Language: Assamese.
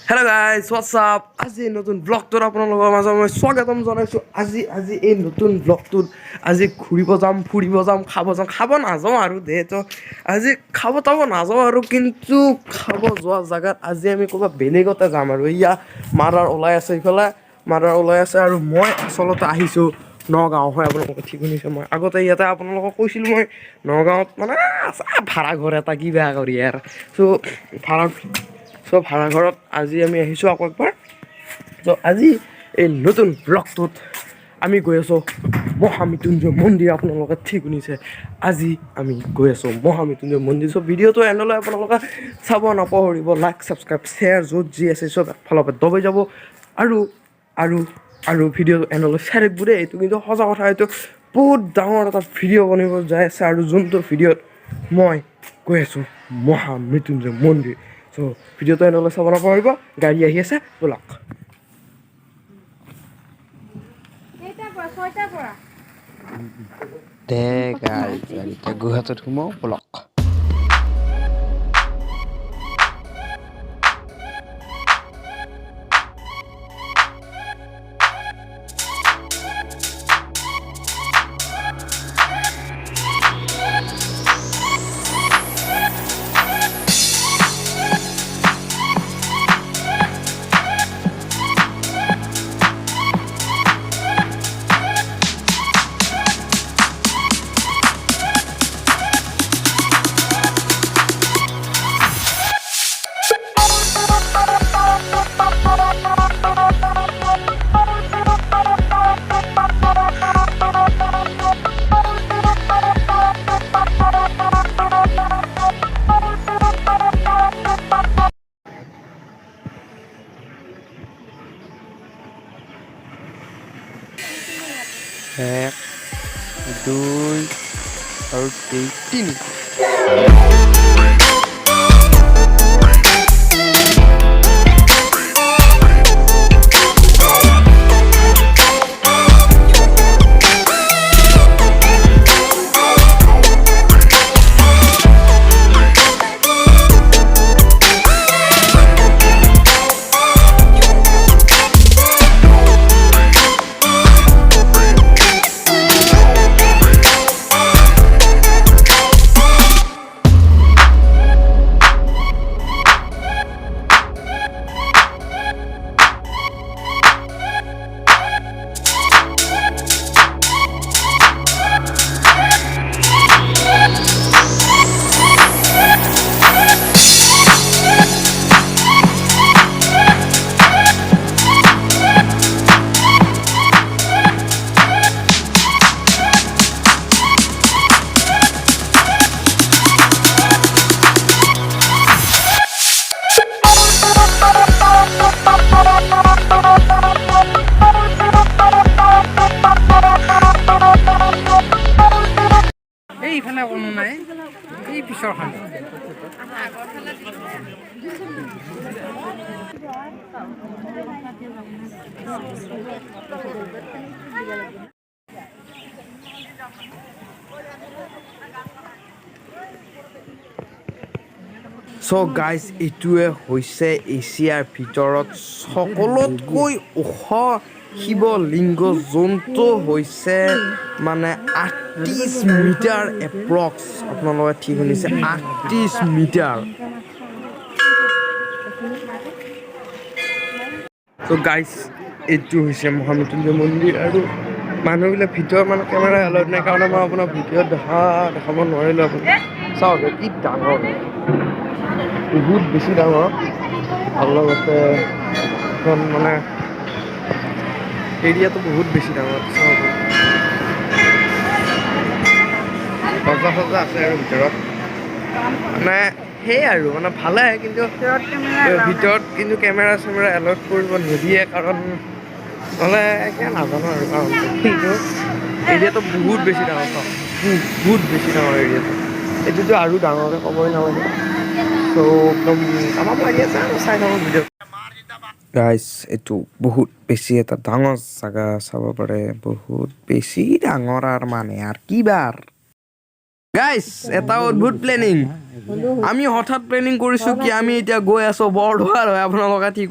Hello guys, what's up? আজি নতুন ব্লগটোত আপোনালোকৰ মাজত মই স্বাগতম জনাইছোঁ। আজি এই নতুন ব্লগটোত আজি ঘূৰিব যাম, ফুৰিব যাম, খাব নাযাওঁ আৰু তো আজি খাব নাযাওঁ আৰু কিন্তু খাব যোৱা জেগাত আজি আমি ক'ৰবাত বেলেগতে যাম আৰু ইয়া মাৰাৰ ওলাই আছে ইফালে মাৰাৰ ওলাই আছে আৰু মই আচলতে আহিছোঁ নগাঁও হয় আপোনালোকে ঠিক শুনিছে মই আগতে ইয়াতে আপোনালোকক কৈছিলোঁ মই নগাঁৱত মানে ভাড়া ঘৰ এটা কিবা কৰি আৰু ভাড়া ঘৰত আজি আমি আহিছোঁ আকৌ একবাৰ আজি এই নতুন ব্লগটোত আমি গৈ আছোঁ মহা মৃত্যুঞ্জয় মন্দিৰ আপোনালোকে ঠিক শুনিছে আজি আমি গৈ আছোঁ মহা মৃত্যুঞ্জয় মন্দিৰ ভিডিঅ'টো এণ্ডলৈ আপোনালোকে চাব নাপাহৰিব লাইক ছাবস্ক্ৰাইব শ্বেয়াৰ য'ত যি আছে চব ফালৰ পৰা দবাই যাব আৰু ভিডিঅ'টো এণ্ডলৈ চাই থাকিব দেই এইটো কিন্তু সঁচা কথা এইটো বহুত ডাঙৰ এটা ভিডিঅ' বনিব যাই আছে আৰু যোনটো ভিডিঅ'ত মই গৈ আছোঁ মহা মৃত্যুঞ্জয় মন্দিৰ ভিডিঅ'টো এণ্ডলৈ চাব নাপাহৰিব গাড়ী আহি আছে ব'লক গাড়ীতে গুৱাহাটীত সোমাওঁ ব'লক এক দুই আৰু তিনি এইফালে কোনো নাই এই পিছৰখন চ' গাইজ এইটোৱে হৈছে এছিয়াৰ ভিতৰত সকলোতকৈ ওখ শিৱলিংগ যোনটো হৈছে মানে 38 মিটাৰ এপ্ৰক্স আপোনালোকে ঠিক শুনিছে 38 মিটাৰ ত' গাইজ এইটো হৈছে মহা মৃত্যুঞ্জয় মন্দিৰ আৰু মানুহবিলাক ভিতৰত মানে কেমেৰা এলাউড নাই কাৰণে মই আপোনাৰ ভিডিঅ'ত দেখাব নোৱাৰিলোঁ আপুনি চাওক কি ডাঙৰ বহুত বেছি ডাঙৰ আৰু লগতে এখন মানে এৰিয়াটো বহুত বেছি ডাঙৰ সজা আছে আৰু ভিতৰত মানে সেই আৰু মানে ভালে কিন্তু ভিতৰত কিন্তু কেমেৰা চেমেৰা এলাউড কৰিব নিদিয়ে কাৰণ নহ'লে এতিয়া নাজানো আৰু কাৰণটো কিন্তু এৰিয়াটো বহুত বেছি ডাঙৰ বহুত বেছি ডাঙৰ এৰিয়াটো এইটোতো আৰু ডাঙৰকৈ ক'বই নালাগে চ' একদম কামত লাগি আছে আৰু চাই থাকক ভিডিঅ' গাইজ এইটো বহুত বেছি এটা ডাঙৰ জাগা চাব পাৰে বহুত বেছি ডাঙৰ আৰু মানে আৰু কিবাৰ গাইজ এটা অদ্ভুত প্লেনিং আমি হঠাৎ প্লেনিং কৰিছোঁ কি আমি এতিয়া গৈ আছোঁ বৰদোৱাৰ হয় আপোনালোকে ঠিক